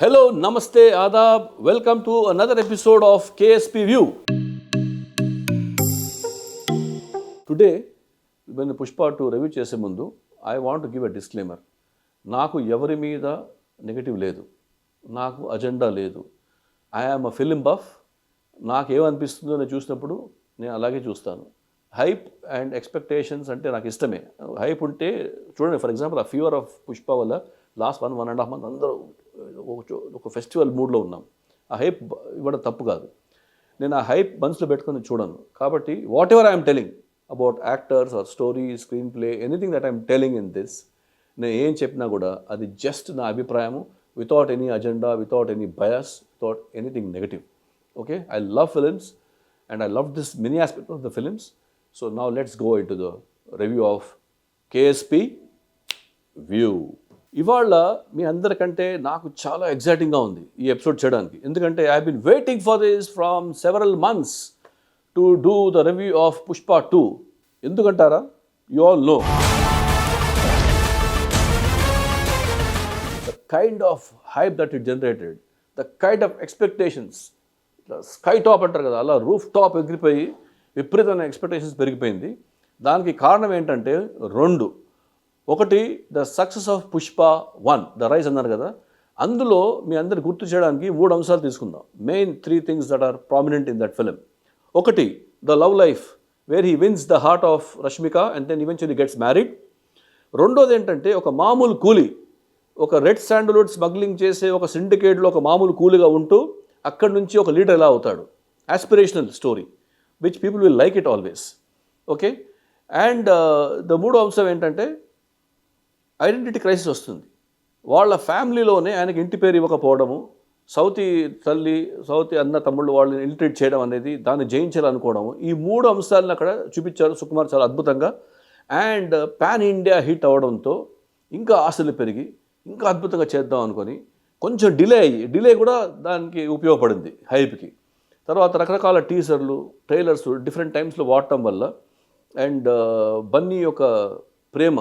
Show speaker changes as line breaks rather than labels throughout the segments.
Hello, Namaste, Adab. Welcome to another episode of KSP View. Today, when Pushpa 2 review చేసే ముందు, I want to give a disclaimer. నాకు ఎవరి మీద negative లేదు, నాకు అజెండా లేదు. I am a film buff. నాకు ఏమనిపిస్తుందో నేను చూసినప్పుడు నేను అలాగే చూస్తాను. హైప్ అండ్ ఎక్స్పెక్టేషన్స్ అంటే నాకు ఇష్టమే. హైప్ ఉంటే చూడండి, ఫర్ ఎగ్జాంపుల్ ఆ ఫీవర్ ఆఫ్ పుష్ప వల్ల లాస్ట్ 1.5 months అందరూ ఒక ఫెస్టివల్ మూడ్లో ఉన్నాం. ఆ హైప్ ఇవ్వడం తప్పు కాదు. నేను ఆ హైప్ మనసులో పెట్టుకొని చూడను. కాబట్టి whatever I'm telling about actors or story, screenplay, anything that I'm telling in this, నేను ఏం చెప్పినా కూడా అది జస్ట్ నా అభిప్రాయము, without any agenda, without any bias, without anything negative. Okay, I love films and I love this many aspects of the films. So now let's go into the review of KSP View. ఇవాళ మీ అందరికంటే నాకు చాలా ఎగ్జైటింగ్గా ఉంది ఈ episode చేయడానికి. ఎందుకంటే I been waiting for this from several months to do the review of Pushpa 2. ఎందుకంటారా? You all know the kind of hype that it generated, the kind of expectations. Sky top అంటారు కదా, అలా రూఫ్ టాప్ ఎగిరిపోయి విపరీతమైన expectations పెరిగిపోయింది. దానికి కారణం ఏంటంటే రెండు. ఒకటి, the success of Pushpa 1 the rise అన్నారు కదా, అందులో మీ అందరు గుర్తు చేయడానికి 3 అంశాలు తీసుకుందాం. Main 3 things that are prominent in that film. ఒకటి, the love life where he wins the heart of Rashmika and then eventually gets married. రెండోది ఏంటంటే ఒక మామూలు కూలీ, ఒక రెడ్ శాండల్వుడ్ స్మగ్లింగ్ చేసే ఒక సిండికేట్లో ఒక మామూలు కూలీగా ఉంటూ అక్కడి నుంచి ఒక లీడర్ ఎలా అవుతాడు. Aspirational story which people will like it always. Okay, and the మూడో అంశం ఏంటంటే ఐడెంటిటీ క్రైసిస్ వస్తుంది. వాళ్ళ ఫ్యామిలీలోనే ఆయనకి ఇంటి పేరు ఇవ్వకపోవడము, సౌతి తల్లి, సౌతి అన్న తమ్ముళ్ళు వాళ్ళని ఇల్ట్రీట్ చేయడం అనేది, దాన్ని జయించాలనుకోవడము, ఈ 3 అంశాలను అక్కడ చూపించారు సుకుమార్ చాలా అద్భుతంగా. అండ్ పాన్ ఇండియా హిట్ అవ్వడంతో ఇంకా ఆశలు పెరిగి ఇంకా అద్భుతంగా చేద్దాం అనుకొని కొంచెం డిలే కూడా దానికి ఉపయోగపడింది హైప్కి. తర్వాత రకరకాల టీజర్లు, ట్రైలర్స్ డిఫరెంట్ టైమ్స్లో వాడటం వల్ల అండ్ బన్నీ యొక్క ప్రేమ,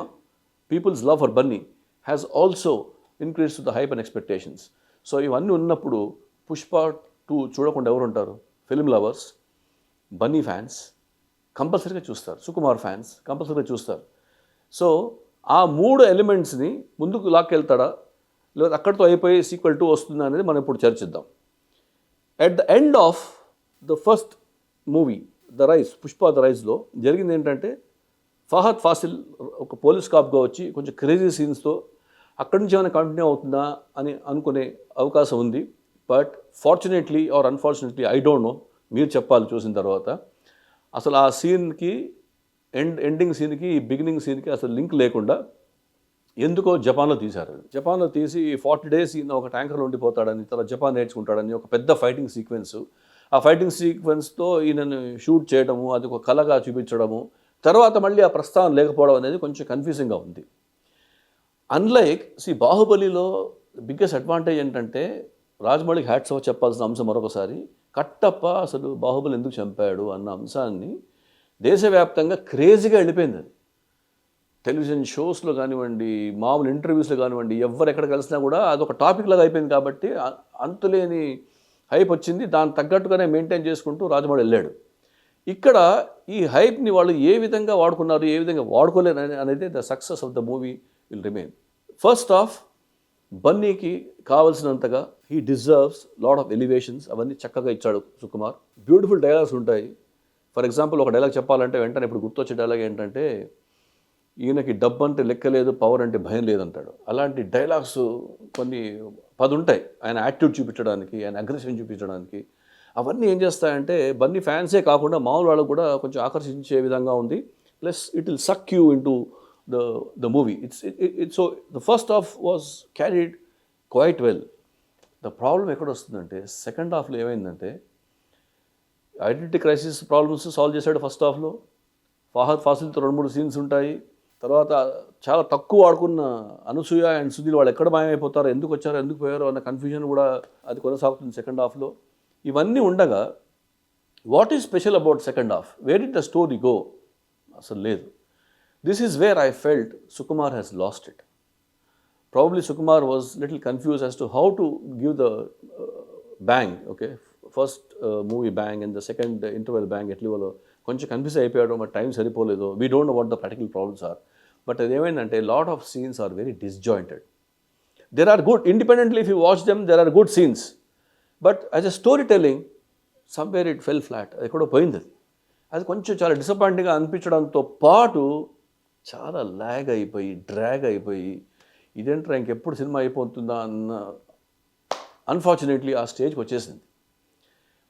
peoples love for Bunny has also increase to the hype and expectations. So ఇవన్నీ ఉన్నప్పుడు పుష్ప 2 చూడకుండా ఎవరు ఉంటారు? ఫిల్మ్ లవర్స్, బన్నీ ఫ్యాన్స్ కంపల్సరీగా చూస్తారు, సుకుమార్ ఫ్యాన్స్ కంపల్సరీగా చూస్తారు. సో ఆ 3 ఎలిమెంట్స్ని ముందుకు లాక్కెళ్తాడా, లేదా అక్కడితో అయిపోయి సీక్వెల్ 2 వస్తుందా అనేది మనం ఇప్పుడు చర్చిద్దాం. At the end of the first movie the rise, Pushpa the రైజ్లో జరిగింది ఏంటంటే ఫహద్ ఫాసిల్ ఒక పోలీస్ కాప్గా వచ్చి కొంచెం క్రేజీ సీన్స్తో అక్కడి నుంచి ఏమైనా కంటిన్యూ అవుతుందా అని అనుకునే అవకాశం ఉంది. But fortunately are unfortunately I don't know, మీరు చెప్పాలి చూసిన తర్వాత. అసలు ఆ సీన్కి ఎండింగ్ సీన్కి బిగినింగ్ సీన్కి అసలు లింక్ లేకుండా ఎందుకో జపాన్లో తీశారు. జపాన్లో తీసి 40 days ఈయన ఒక ట్యాంకర్లో ఉండిపోతాడని, తర్వాత జపాన్ నేర్చుకుంటాడని ఒక పెద్ద ఫైటింగ్ సీక్వెన్స్, ఆ ఫైటింగ్ సీక్వెన్స్తో ఈయనను షూట్ చేయడము, అది ఒక కళగా చూపించడము, తర్వాత మళ్ళీ ఆ ప్రస్తావన లేకపోవడం అనేది కొంచెం కన్ఫ్యూజింగ్గా ఉంది. అన్లైక్ బాహుబలిలో బిగ్గెస్ట్ అడ్వాంటేజ్ ఏంటంటే, రాజమౌళికి హ్యాట్స్ ఆఫ్ చెప్పాల్సిన అంశం మరొకసారి, కట్టప్ప అసలు బాహుబలి ఎందుకు చంపాడు అన్న అంశాన్ని దేశవ్యాప్తంగా క్రేజీగా వెళ్ళిపోయింది. అది టెలివిజన్ షోస్లో కానివ్వండి, మామూలు ఇంటర్వ్యూస్లో కానివ్వండి, ఎవరు ఎక్కడ కలిసినా కూడా అదొక టాపిక్ లాగా అయిపోయింది. కాబట్టి అంతులేని హైప్ వచ్చింది. దానికి తగ్గట్టుగానే మెయింటైన్ చేసుకుంటూ రాజమౌళి వెళ్ళాడు. ఇక్కడ ఈ హైప్ని వాళ్ళు ఏ విధంగా వాడుకున్నారు, ఏ విధంగా వాడుకోలేరు అనేది the success of the movie will remain. First off, బన్నీకి కావాల్సినంతగా he deserves lot of elevations, అవన్నీ చక్కగా ఇచ్చాడు సుకుమార్. బ్యూటిఫుల్ డైలాగ్స్ ఉంటాయి. ఫర్ ఎగ్జాంపుల్ ఒక డైలాగ్ చెప్పాలంటే వెంటనే ఇప్పుడు గుర్తొచ్చే డైలాగ్ ఏంటంటే, ఈయనకి డబ్బు అంటే లెక్క లేదు, పవర్ అంటే భయం లేదంటాడు. అలాంటి డైలాగ్స్ కొన్ని 10 ఉంటాయి ఆయన యాటిట్యూడ్ చూపించడానికి, ఆయన అగ్రెషన్ చూపించడానికి. అవన్నీ ఏం చేస్తాయంటే బన్నీ ఫ్యాన్సే కాకుండా మామూలు వాళ్ళకు కూడా కొంచెం ఆకర్షించే విధంగా ఉంది. Plus it will suck you into the movie. So the first half was carried quite well. The problem ఎక్కడ వస్తుందంటే సెకండ్ హాఫ్లో ఏమైందంటే, ఐడెంటిటీ క్రైసిస్ ప్రాబ్లమ్స్ సాల్వ్ చేశాడు ఫస్ట్ హాఫ్లో. ఫహద్ ఫాసిల్తో 2-3 సీన్స్ ఉంటాయి. తర్వాత చాలా తక్కువ ఆడుకున్న అనసూయ అండ్ సుధీర్ వాళ్ళు ఎక్కడ మాయమైపోతారో, ఎందుకు వచ్చారో ఎందుకు పోయారో అన్న కన్ఫ్యూజన్ కూడా అది కొనసాగుతుంది సెకండ్ హాఫ్లో. ఇవన్నీ ఉండగా what is special about second half, where did the story go? అసలు లేదు. This is where I felt Sukumar has lost it. Probably Sukumar was little confused as to how to give the bang, okay, first movie bang and the second interval bang ఎట్లివ్వాలో కొంచెం confuse అయిపోయాడు, మరి time సరిపోలేదు. We don't know what the practical problems are. But అదేమైందంటే lot of scenes are very disjointed. There are good independently, if you watch them there are good scenes, but as a story telling somewhere it fell flat. అది ఎక్కడో పోయింది. అది కొంచెం చాలా డిసప్పాయింటింగ్గా అనిపించడంతో పాటు చాలా lag అయిపోయి, డ్రాగ్ అయిపోయి, ఇదేంట్రా ఇంకెప్పుడు సినిమా అయిపోతుందా అన్న అన్ఫార్చునేట్లీ ఆ స్టేజ్కి వచ్చేసింది.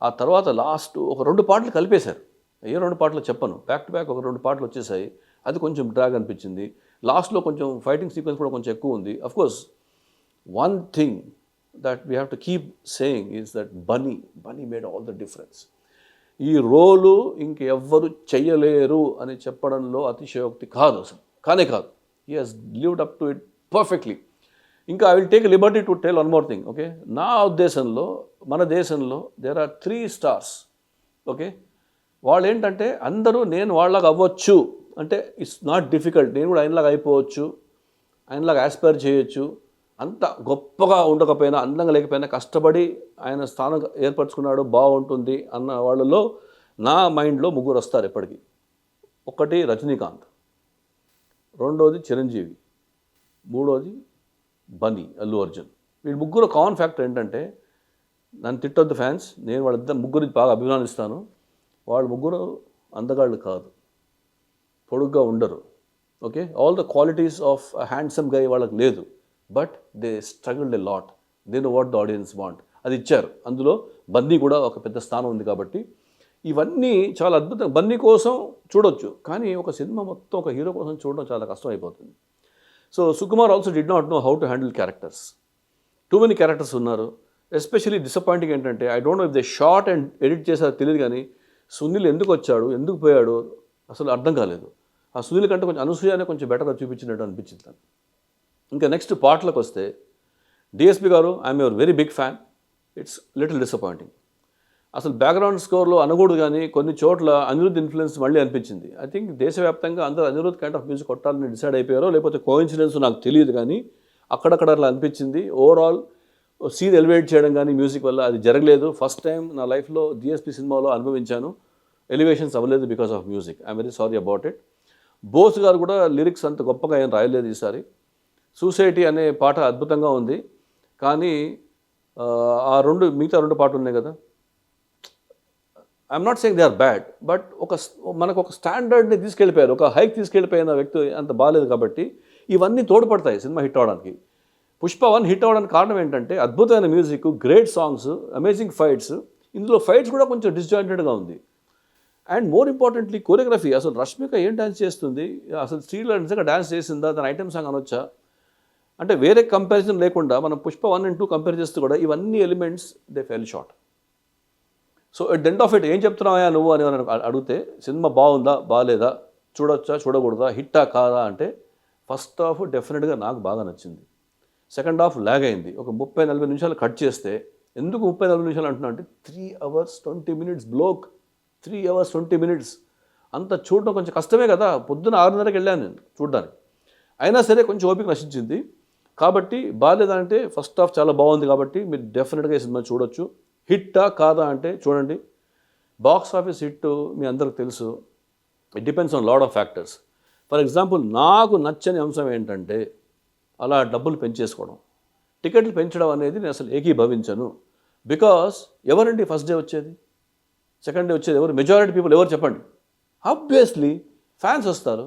ఆ తర్వాత లాస్ట్ ఒక 2 పాటలు కలిపేశారు. ఏ 2 పాటలు చెప్పను, బ్యాక్ టు బ్యాక్ ఒక 2 పాటలు వచ్చేసాయి. అది కొంచెం డ్రాగ్ అనిపించింది. లాస్ట్లో కొంచెం ఫైటింగ్ సీక్వెన్స్ కూడా కొంచెం ఎక్కువ ఉంది. Of course one thing that we have to keep saying is that Bunny made all the difference. ఈ రోలు ఇంకెవ్వరు చెయ్యలేరు అని చెప్పడంలో అతిశయోక్తి కాదు, అసలు కానే కాదు. He has lived up to it perfectly. ఇంకా I will take liberty to tell one more thing. Okay, నా ఉద్దేశంలో మన దేశంలో దేర్ ఆర్ 3 స్టార్స్. ఓకే, వాళ్ళు ఏంటంటే అందరూ నేను వాళ్ళలాగా అవ్వచ్చు అంటే ఇట్స్ నాట్ డిఫికల్ట్, నేను కూడా ఆయనలాగా అయిపోవచ్చు, ఆయనలాగా ఆస్పైర్ చేయొచ్చు, అంత గొప్పగా ఉండకపోయినా అందంగా లేకపోయినా కష్టపడి ఆయన స్థానం ఏర్పరచుకున్నాడు బాగుంటుంది అన్న వాళ్ళలో నా మైండ్లో 3 వస్తారు ఎప్పటికీ. ఒకటి రజనీకాంత్, రెండోది చిరంజీవి, మూడోది బన్నీ అల్లు అర్జున్. వీళ్ళు 3 కామన్ ఫ్యాక్టర్ ఏంటంటే, నన్ను తిట్టొద్దు ఫ్యాన్స్, నేను వాళ్ళిద్దరు 3 బాగా అభిమానిస్తాను. వాళ్ళు 3 అందగాళ్ళు కాదు, పొడుగ్గా ఉండరు. Okay, all the qualities of handsome guy వాళ్ళకి లేదు, but they struggled a lot. They know what the audience want, అది ఇచ్చారు. అందులో బన్నీ కూడా ఒక పెద్ద స్థానం ఉంది. కాబట్టి ఇవన్నీ చాలా అద్భుతం. బన్నీ కోసం చూడొచ్చు, కానీ ఒక సినిమా మొత్తం ఒక హీరో కోసం చూడడం చాలా కష్టం అయిపోతుంది. So Sukumar also did not know how to handle characters. Too many characters ఉన్నారు. ఎస్పెషలీ డిసప్పాయింటింగ్ ఏంటంటే, I don't know if they short and edit చేశారో తెలియదు, కానీ సునీల్ ఎందుకు వచ్చాడు, ఎందుకు పోయాడు అసలు అర్థం కాలేదు. ఆ సునీల్ కంటే కొంచెం అనసూయనే కొంచెం బెటర్గా చూపించినట్టు అనిపించింది నాకు. ఇంకా నెక్స్ట్ పాటలకు వస్తే, డిఎస్పి గారు, I'm your very big fan. It's little disappointing. అసలు బ్యాక్గ్రౌండ్ స్కోర్లో అనకూడదు, కానీ కొన్ని చోట్ల అనిరుద్ధ్ ఇన్ఫ్లుయెన్స్ మళ్ళీ అనిపించింది. ఐ థింక్ దేశవ్యాప్తంగా అందరూ అనిరుద్ధ్ కైండ్ ఆఫ్ మ్యూజిక్ కొట్టాలని డిసైడ్ అయిపోయారో లేకపోతే కోఇన్సిడెన్స్ నాకు తెలియదు, కానీ అక్కడక్కడ అట్లా అనిపించింది. ఓవరాల్ సీన్ ఎలివేట్ చేయడం కానీ మ్యూజిక్ వల్ల అది జరగలేదు. ఫస్ట్ టైం నా లైఫ్లో డిఎస్పి సినిమాలో అనుభవించాను, ఎలివేషన్స్ అవ్వలేదు because of music. I'm very sorry about it. Bose గారు కూడా లిరిక్స్ అంత గొప్పగా ఏం రాయలేదు ఈసారి. సొసైటీ అనే పాట అద్భుతంగా ఉంది, కానీ ఆ మిగతా 2 పాటలు ఉన్నాయి కదా, I'm not saying they are bad, but మనకు ఒక స్టాండర్డ్ని తీసుకెళ్ళిపోయారు, ఒక హైక్ తీసుకెళ్ళిపోయిన వ్యక్తి అంత బాగాలేదు. కాబట్టి ఇవన్నీ తోడ్పడతాయి సినిమా హిట్ అవడానికి. పుష్ప 1 హిట్ అవ్వడానికి కారణం ఏంటంటే అద్భుతమైన music, great songs, amazing fights. ఇందులో ఫైట్స్ కూడా కొంచెం డిస్జాయింటెడ్గా ఉంది. And more importantly choreography. అసలు రష్మిక ఏం డ్యాన్స్ చేస్తుంది, అసలు స్త్రీలో నిజంగా డ్యాన్స్ చేసిందా, తన ఐటమ్ సాంగ్ అనొచ్చా అంటే, వేరే కంపారిజన్ లేకుండా మనం పుష్ప 1 and 2 కంపేర్ చేస్తూ కూడా ఇవన్నీ elements they fell short. So at the end of it ఏం చెప్తున్నావా నువ్వు అని అడిగితే, సినిమా బాగుందా బాగాలేదా, చూడొచ్చా చూడకూడదా, హిట్టా కాదా అంటే, ఫస్ట్ హాఫ్ డెఫినెట్గా నాకు బాగా నచ్చింది. సెకండ్ హాఫ్ ల్యాగ్ అయింది. ఒక 30-40 నిమిషాలు కట్ చేస్తే, ఎందుకు 30-40 నిమిషాలు అంటున్నా అంటే 3 hours 20 minutes block, 3 hours 20 minutes అంత చూడడం కొంచెం కష్టమే కదా. పొద్దున 6:30కి వెళ్ళాను నేను చూడడానికి, అయినా సరే కొంచెం ఓపిక నశించింది. కాబట్టి బాగాలేదంటే, ఫస్ట్ హాఫ్ చాలా బాగుంది కాబట్టి మీరు డెఫినెట్గా ఈ సినిమా చూడొచ్చు. హిట్టా కాదా అంటే చూడండి. బాక్స్ ఆఫీస్ హిట్ మీ అందరికి తెలుసు, it depends on lot of factors. For example, నాకు నచ్చని అంశం ఏంటంటే అలా డబ్బులు పెంచేసుకోవడం, టికెట్లు పెంచడం అనేది నేను అసలు ఏకీభవించను. బికాస్ ఎవరండి ఫస్ట్ డే వచ్చేది, సెకండ్ డే వచ్చేది ఎవరు, మెజారిటీ పీపుల్ ఎవరు చెప్పండి? ఆబ్వియస్లీ ఫ్యాన్స్ వస్తారు.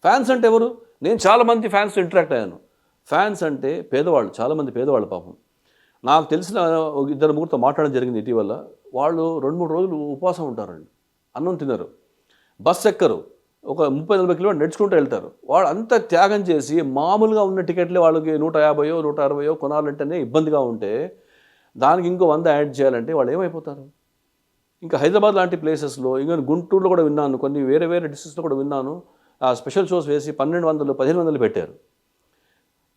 ఫ్యాన్స్ అంటే ఎవరు? నేను చాలామంది ఫ్యాన్స్ ఇంటరాక్ట్ అయ్యాను. ఫ్యాన్స్ అంటే పేదవాళ్ళు, చాలామంది పేదవాళ్ళు పాపం. నాకు తెలిసిన 2-3తో మాట్లాడడం జరిగింది ఇటీవల. వాళ్ళు 2-3 రోజులు ఉపవాసం ఉంటారండి, అన్నం తినరు, బస్ ఎక్కరు, ఒక 30-40 కిలోమీటర్లు నడుచుకుంటూ వెళ్తారు. వాళ్ళు అంతా త్యాగం చేసి మామూలుగా ఉన్న టికెట్లే వాళ్ళకి 150-160 కొనాలంటేనే ఇబ్బందిగా ఉంటే, దానికి ఇంకో 100 యాడ్ చేయాలంటే వాళ్ళు ఏమైపోతారు? ఇంకా హైదరాబాద్ లాంటి ప్లేసెస్లో, ఇంకా గుంటూరులో కూడా విన్నాను, కొన్ని వేరే డిస్ట్రిక్ట్స్లో కూడా విన్నాను, ఆ స్పెషల్ షోస్ వేసి 1200-1500 పెట్టారు.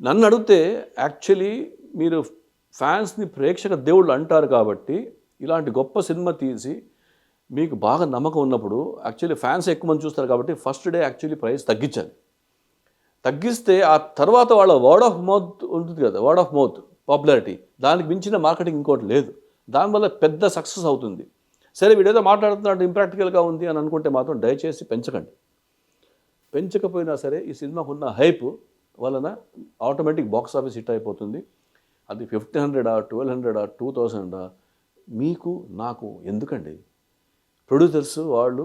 నన్ను అడిగితే యాక్చువల్లీ మీరు ఫ్యాన్స్ని ప్రేక్షక దేవుళ్ళు అంటారు కాబట్టి, ఇలాంటి గొప్ప సినిమా తీసి మీకు బాగా నమ్మకం ఉన్నప్పుడు, యాక్చువల్లీ ఫ్యాన్స్ ఎక్కువ మంది చూస్తారు కాబట్టి ఫస్ట్ డే యాక్చువల్లీ ప్రైస్ తగ్గించాలి. తగ్గిస్తే ఆ తర్వాత వాళ్ళ వర్డ్ ఆఫ్ మౌత్ ఉంటుంది కదా, వర్డ్ ఆఫ్ మౌత్ పాపులారిటీ, దానికి మించిన మార్కెటింగ్ ఇంకోటి లేదు. దానివల్ల పెద్ద సక్సెస్ అవుతుంది. సరే వీడేదో మాట్లాడుతున్నాడు ఇంప్రాక్టికల్గా ఉంది అని అనుకుంటే మాత్రం దయచేసి పెంచకండి. పెంచకపోయినా సరే ఈ సినిమాకు ఉన్న హైప్ వలన ఆటోమేటిక్ బాక్స్ ఆఫీస్ హిట్ అయిపోతుంది. అది 1500 1200 2000 మీకు నాకు ఎందుకండి? ప్రొడ్యూసర్స్ వాళ్ళు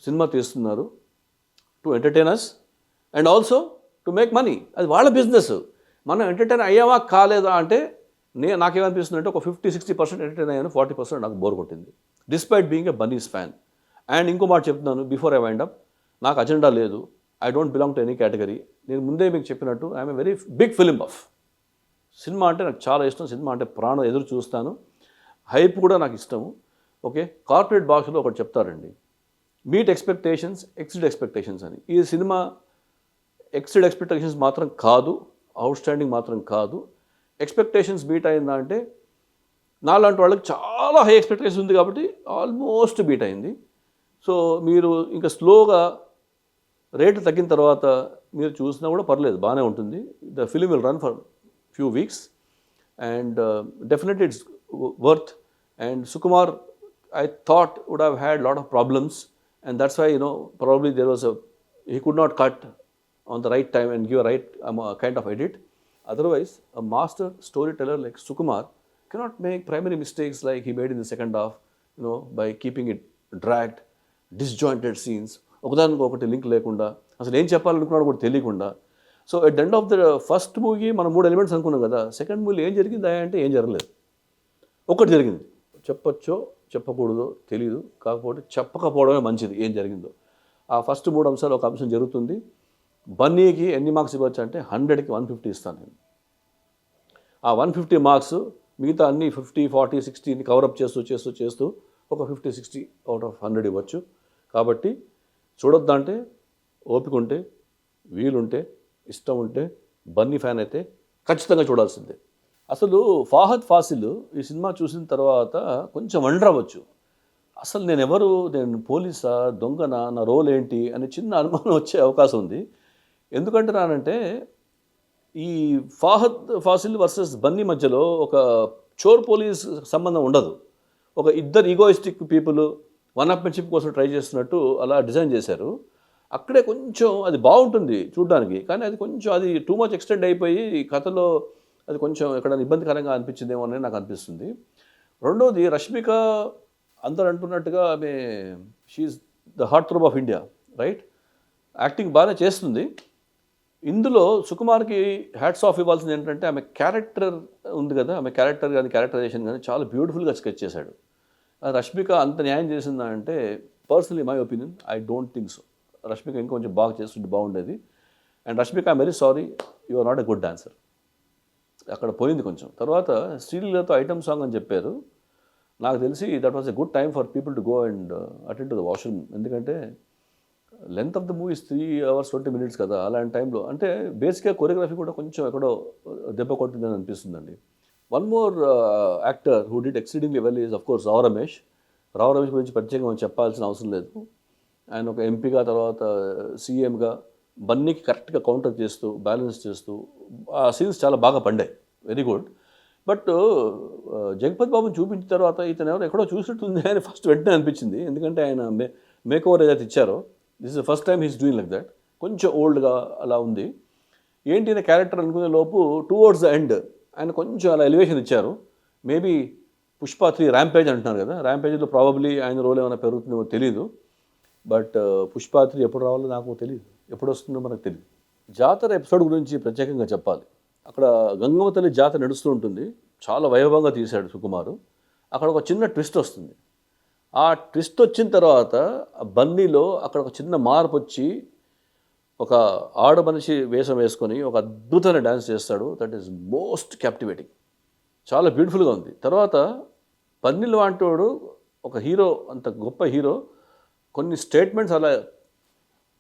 సినిమా తీస్తున్నారు to entertainers and also to make money. అది వాళ్ళ బిజినెస్. మనం ఎంటర్టైన్ అయ్యామా కాలేదా అంటే నాకేమనిపిస్తుంది అంటే ఒక 50-60% ఎంటర్టైన్ అయ్యాను, 40% నాకు బోర్ కొట్టింది, despite being a Bunny's fan. And ఇంకో మాట చెప్తున్నాను బిఫోర్ ఐ వైండ్ అప్, నాకు అజెండా లేదు. I don't belong to any category. నేను ముందే మీకు చెప్పినట్టు I'm a very big film buff. Cinema అంటే నాకు చాలా ఇష్టం. సినిమా అంటే ప్రాణం, ఎదురు చూస్తాను. హైప్ కూడా నాకు ఇష్టము. ఓకే, కార్పొరేట్ భాషలో ఒకటి చెప్తారండి, మీట్ ఎక్స్పెక్టేషన్స్ ఎక్సిడ్ ఎక్స్పెక్టేషన్స్ అని. ఈ సినిమా ఎక్సిడ్ ఎక్స్పెక్టేషన్స్ మాత్రం కాదు, అవుట్ స్టాండింగ్ మాత్రం కాదు. ఎక్స్పెక్టేషన్స్ బీట్ అయిందా అంటే నాలాంటి వాళ్ళకి చాలా హై ఎక్స్పెక్టేషన్ ఉంది కాబట్టి ఆల్మోస్ట్ బీట్ అయింది. సో మీరు ఇంకా స్లోగా రేటు తగ్గిన తర్వాత మీరు చూసినా కూడా పర్లేదు, బాగానే ఉంటుంది. The film will run for few weeks and definitely it's worth. And Sukumar I thought would have had a lot of problems, and that's why probably he could not cut on the right time and give a right kind of edit. Otherwise, a master storyteller like Sukumar cannot make primary mistakes like he made in the second half, by keeping it dragged, disjointed scenes, ఒకదానికి ఒకటి link లేకుండా, అసలు ఏం చెప్పాలనుకున్నాడు కూడా తెలియకుండా. So at the end of the first movie మనం 3 elements అనుకున్నాం కదా, సెకండ్ మూవీ ఏం జరిగిందా అంటే ఏం జరగలేదు. ఒకటి జరిగింది, చెప్పొచ్చో చెప్పకూడదో తెలియదు, కాకపోతే చెప్పకపోవడమే మంచిది ఏం జరిగిందో. ఆ ఫస్ట్ 3 అంశాలు ఒక అంశం జరుగుతుంది. బన్నీకి ఎన్ని మార్క్స్ ఇవ్వచ్చు అంటే 100కి 150 ఇస్తాను నేను. ఆ 150 మార్క్స్ మిగతా అన్ని 50, 40, 60ని కవరప్ చేస్తూ ఒక 50-60 అవుట్ ఆఫ్ 100 ఇవ్వచ్చు. కాబట్టి చూడొద్దంటే ఓపిక ఉంటే, వీలుంటే, ఇష్టం ఉంటే, బన్నీ ఫ్యాన్ అయితే ఖచ్చితంగా చూడాల్సిందే. అసలు ఫాహద్ ఫాసిల్ ఈ సినిమా చూసిన తర్వాత కొంచెం వండర్ అవ్వచ్చు. అసలు నేను పోలీసా, దొంగనా, నా రోల్ ఏంటి అనే చిన్న అనుమానం వచ్చే అవకాశం ఉంది. ఎందుకంటే నానంటే ఈ ఫాహద్ ఫాసిల్ వర్సెస్ బన్నీ మధ్యలో ఒక చోర్ పోలీస్ సంబంధం ఉండదు. ఒక ఇద్దరు ఈగోయిస్టిక్ పీపుల్ వన్అప్మెన్షిప్ కోసం ట్రై చేస్తున్నట్టు అలా డిజైన్ చేశారు. అక్కడే కొంచెం అది బాగుంటుంది చూడడానికి, కానీ అది టూ మచ్ ఎక్స్టెండ్ అయిపోయి కథలో అది కొంచెం ఎక్కడ ఇబ్బందికరంగా అనిపించిందేమో అని నాకు అనిపిస్తుంది. రెండోది, రష్మిక అందరు అంటున్నట్టుగా ఆమె she's the heartthrob of India, right? Acting బాగానే చేస్తుంది. ఇందులో సుకుమార్కి హ్యాట్స్ ఆఫ్ ఇవ్వాల్సింది ఏంటంటే ఆమె క్యారెక్టర్ ఉంది కదా, ఆమె క్యారెక్టర్ కానీ క్యారెక్టరైజేషన్ కానీ చాలా బ్యూటిఫుల్గా స్కెచ్ చేశాడు. రష్మిక అంత న్యాయం చేసిందా అంటే personally my opinion I don't think so. Rashmika ఇంకొంచెం బాగా చేస్తుంటే బాగుండేది. And Rashmika I'm very sorry, you are not a good dancer. అక్కడ పోయింది కొంచెం. తర్వాత శ్రీలీలతో ఐటమ్ సాంగ్ అని చెప్పారు. నాకు తెలిసి that was a good time for people to go and attend to the washroom. ఎందుకంటే length of the movie is 3 hours 20 minutes కదా. అలాంటి టైంలో అంటే బేసిక్గా కొరియోగ్రఫీ కూడా కొంచెం ఎక్కడో దెబ్బ కొట్టిందని అనిపిస్తుందండి. One more actor who did exceedingly well is of course Rao Ramesh. Rao Ramesh గురించి ప్రత్యేకంగా చెప్పాల్సిన అవసరం లేదు. ఆయన ఒక ఎంపీగా, తర్వాత సీఎంగా బన్నీకి కరెక్ట్గా కౌంటర్ చేస్తూ, బ్యాలెన్స్ చేస్తూ ఆ సీన్స్ చాలా బాగా పండాయి. Very good. బట్ జగపతి బాబుని చూపించిన తర్వాత ఇతను ఎక్కడో చూసినట్టుంది అని ఫస్ట్ వెంటనే అనిపించింది. ఎందుకంటే ఆయన మేక్ ఓవర్ ఏదైతే ఇచ్చారో, this is the first time he's doing like that. కొంచెం ఓల్డ్గా అలా ఉంది. ఏంటి అనే క్యారెక్టర్ అనుకునే లోపు టువర్డ్స్ ద ఎండ్ ఆయన కొంచెం అలా ఎలివేషన్ ఇచ్చారు. మేబీ పుష్ప 3 ర్యాంపేజ్ అంటున్నారు కదా, ర్యాంపేజ్లో ప్రాబబ్లీ ఆయన రోల్ ఏమైనా పెరుగుతుందో తెలియదు. బట్ పుష్ప 3 ఎప్పుడు రావాలో నాకు తెలియదు, ఎప్పుడు వస్తుందో మనకు తెలియదు. జాతర ఎపిసోడ్ గురించి ప్రత్యేకంగా చెప్పాలి. అక్కడ గంగమ్మ తల్లి జాతర నడుస్తూ ఉంటుంది, చాలా వైభవంగా తీశాడు సుకుమారు. అక్కడ ఒక చిన్న ట్విస్ట్ వస్తుంది. ఆ ట్విస్ట్ వచ్చిన తర్వాత బన్నీలో అక్కడ ఒక చిన్న మార్పు వచ్చి ఒక ఆడ మనిషి వేషం వేసుకొని ఒక అద్భుతమైన డ్యాన్స్ చేస్తాడు. దట్ ఈస్ మోస్ట్ క్యాప్టివేటింగ్, చాలా బ్యూటిఫుల్గా ఉంది. తర్వాత బన్నీలో అంటోడు ఒక హీరో, అంత గొప్ప హీరో కొన్ని స్టేట్మెంట్స్ అలా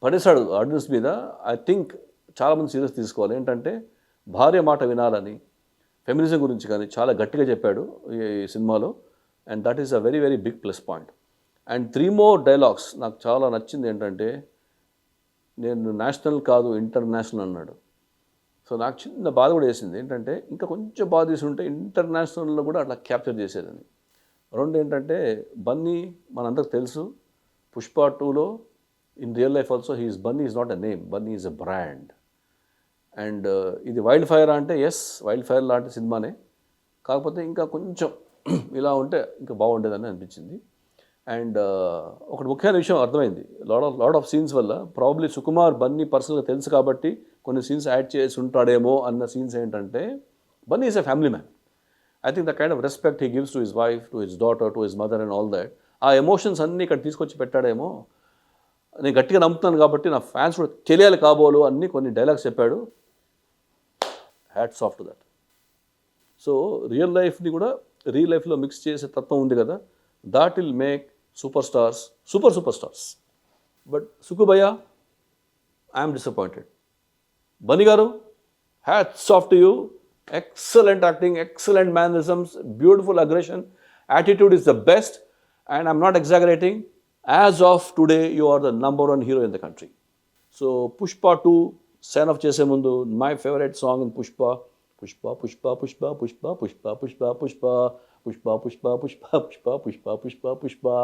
పడేశాడు ఆడియన్స్ మీద. ఐ థింక్ చాలామంది సీరియస్ తీసుకోవాలి. ఏంటంటే భార్య మాట వినాలని, ఫెమినిజం గురించి కానీ చాలా గట్టిగా చెప్పాడు ఈ సినిమాలో. And that is a very very big plus point. And 3 more dialogues నాకు చాలా నచ్చింది. ఏంటంటే నేను నేషనల్ కాదు ఇంటర్నేషనల్ అన్నాడు. సో నాకు చిన్న బాధ కూడా వేసింది ఏంటంటే ఇంకా కొంచెం బాధ వేసి ఉంటే ఇంటర్నేషనల్లో కూడా అట్లా క్యాప్చర్ చేసేదని. రెండు ఏంటంటే బన్నీ మనందరికి తెలుసు, పుష్ప 2లో in real life also Bunny is not a name, Bunny is a brand. And ఇది వైల్డ్ ఫైర్ అంటే ఎస్ వైల్డ్ ఫైర్ లాంటి సినిమానే, కాకపోతే ఇంకా కొంచెం ఇలా ఉంటే ఇంకా బాగుండేదని అనిపించింది. అండ్ ఒకటి ముఖ్యమైన విషయం అర్థమైంది, లాట్ ఆఫ్ సీన్స్ వల్ల ప్రాబ్లీ సుకుమార్ బన్నీ పర్సనల్గా తెలుసు కాబట్టి కొన్ని సీన్స్ యాడ్ చేసి ఉంటాడేమో అన్న సీన్స్ ఏంటంటే Bunny is a family man. I think the kind of respect he gives to his wife, to his daughter, to his mother and all that, ఆ emotions అన్నీ ఇక్కడ తీసుకొచ్చి పెట్టాడేమో. నేను గట్టిగా నమ్ముతున్నాను కాబట్టి నా ఫ్యాన్స్ కూడా తెలియాలి కాబోలు అన్నీ కొన్ని డైలాగ్స్ చెప్పాడు. Hats off to that. So real లైఫ్ని కూడా రియల్ లైఫ్లో మిక్స్ చేసే తత్వం ఉంది కదా, that will make super stars super stars. But సుకుభయ్య, I'm disappointed. Bunny garu, hats off to you. Excellent acting, excellent mannerisms, beautiful aggression, attitude is the best, and I'm not exaggerating. As of today, you are the number one hero in the country. So Pushpa 2, sign off chese mundu, my favorite song in Pushpa, Pushpa, Pushpa, Pushpa, Pushpa, Pushpa, Pushpa, Pushpa, Pushpa, Pushpa, Pushpa, Pushpa, Pushpa, Pushpa, Pushpa, Pushpa.